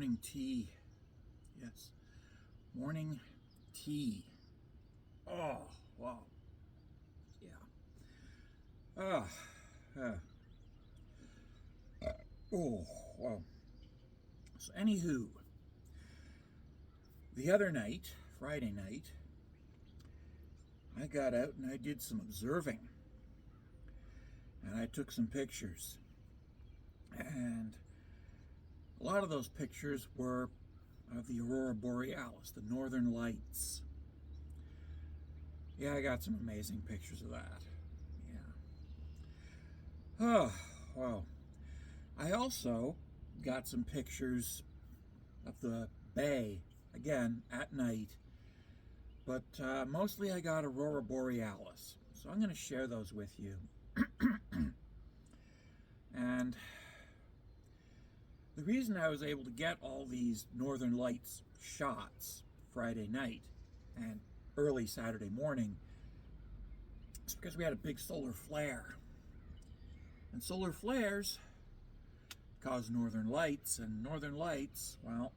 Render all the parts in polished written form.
morning tea. Yes, morning tea. Oh, wow. Yeah. Uh, oh, wow. So, anywho, the other night, Friday night, I got out and I did some observing. And I took some pictures. And a lot of those pictures were of the Aurora Borealis, the northern lights. Yeah, I got some amazing pictures of that. Yeah. Oh, wow. I also got some pictures of the bay, again, at night. But mostly I got Aurora Borealis. So I'm going to share those with you. And the reason I was able to get all these northern lights shots Friday night and early Saturday morning is because we had a big solar flare. And solar flares cause northern lights, and northern lights, well,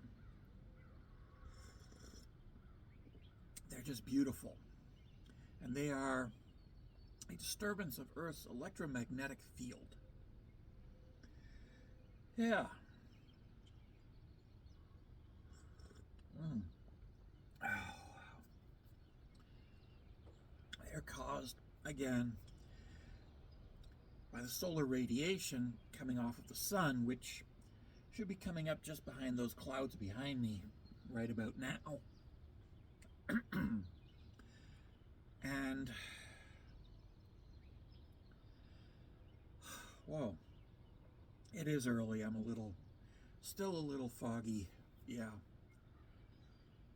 they're just beautiful. And they are a disturbance of Earth's electromagnetic field. Yeah. Oh, they're caused, again, by the solar radiation coming off of the sun, which should be coming up just behind those clouds behind me right about now. And, whoa, it is early. I'm still a little foggy. Yeah.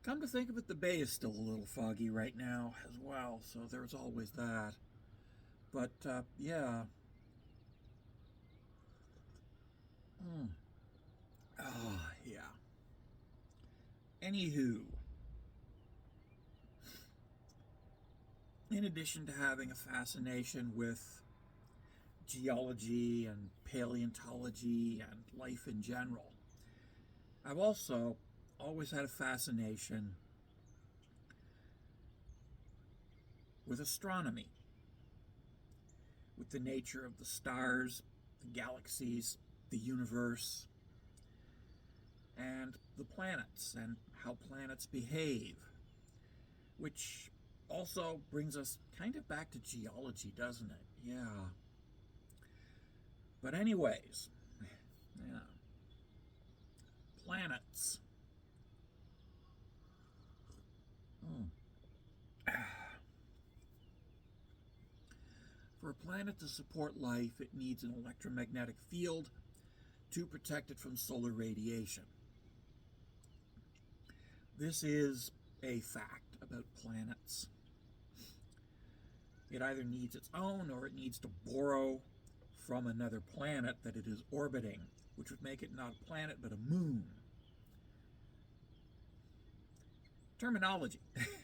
Come to think of it, the bay is still a little foggy right now as well, so there's always that. But, yeah. Oh, yeah. Anywho, in addition to having a fascination with geology and paleontology and life in general, I've also always had a fascination with astronomy, with the nature of the stars, the galaxies, the universe, and the planets, and how planets behave, which also brings us kind of back to geology, doesn't it? Yeah. But anyways, yeah. Planets. For a planet to support life, it needs an electromagnetic field to protect it from solar radiation. This is a fact about planets. It either needs its own or it needs to borrow from another planet that it is orbiting, which would make it not a planet but a moon. Terminology.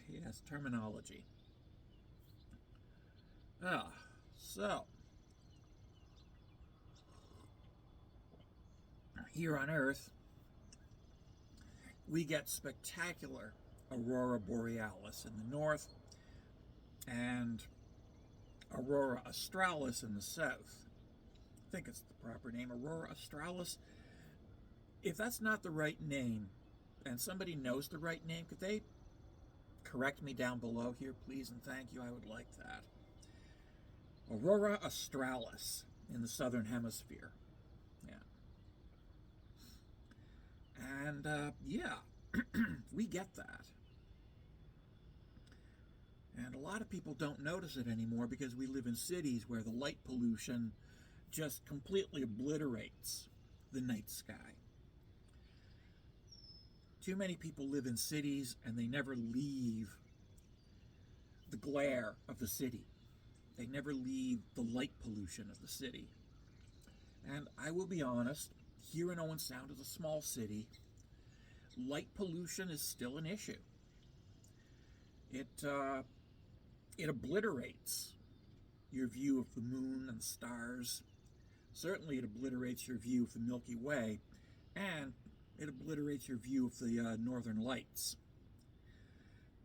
Yes, terminology. So here on Earth, we get spectacular Aurora Borealis in the north and Aurora Australis in the south. I think it's the proper name, Aurora Australis. If that's not the right name, and somebody knows the right name, could they correct me down below here, please, and thank you? I would like that. Aurora Australis in the southern hemisphere. Yeah. And, yeah, we get that. And a lot of people don't notice it anymore because we live in cities where the light pollution just completely obliterates the night sky. Too many people live in cities and they never leave the glare of the city. They never leave the light pollution of the city. And I will be honest, here in Owen Sound is a small city. Light pollution is still an issue. It obliterates your view of the moon and the stars. Certainly it obliterates your view of the Milky Way, and it obliterates your view of the northern lights.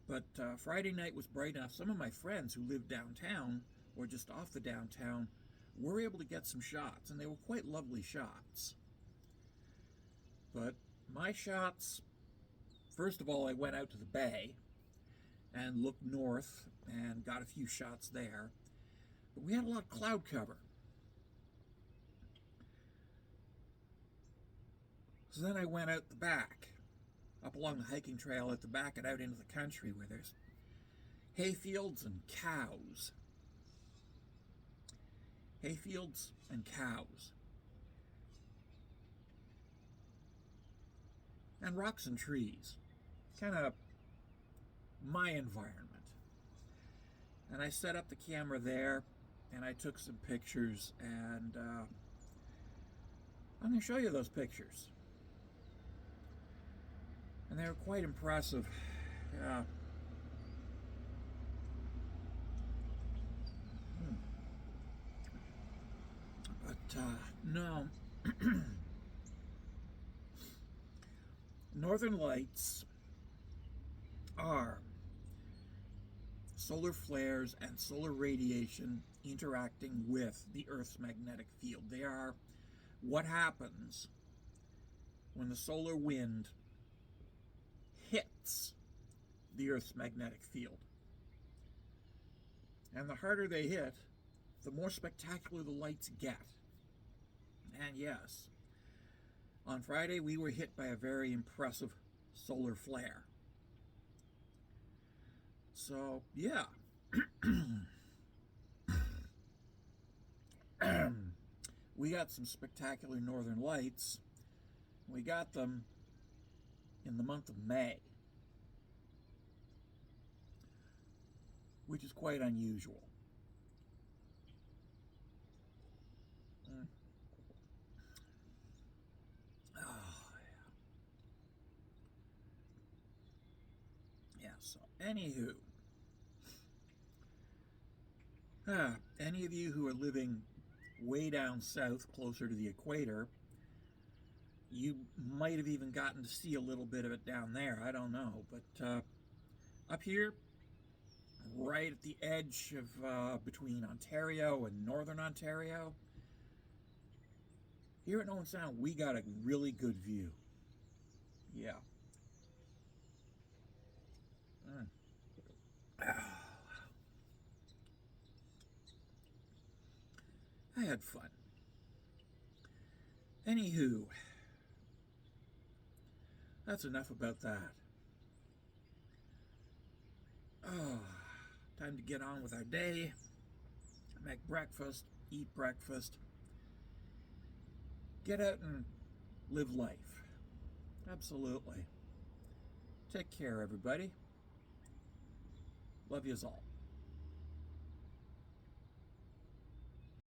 But Friday night was bright enough. Some of my friends who live downtown or just off the downtown were able to get some shots, and they were quite lovely shots. But my shots, first of all, I went out to the bay and looked north and got a few shots there. But we had a lot of cloud cover. So then I went out the back, up along the hiking trail at the back and out into the country where there's hayfields and cows. Hayfields and cows. And rocks and trees. Kind of my environment. And I set up the camera there and I took some pictures, and I'm going to show you those pictures. And they were quite impressive. Yeah. But no. Northern lights are solar flares and solar radiation interacting with the Earth's magnetic field. They are what happens when the solar wind hits the Earth's magnetic field. And the harder they hit, the more spectacular the lights get. And yes, on Friday we were hit by a very impressive solar flare. So, yeah. We got some spectacular northern lights. We got them in the month of May, which is quite unusual. So anywho, any of you who are living way down south, closer to the equator, you might have even gotten to see a little bit of it down there. I don't know. But up here, right at the edge of between Ontario and Northern Ontario, here at Owen Sound, we got a really good view. Yeah. I had fun. Anywho, that's enough about that. Oh, time to get on with our day, make breakfast, eat breakfast, get out and live life. Absolutely. Take care, everybody. Love yous all.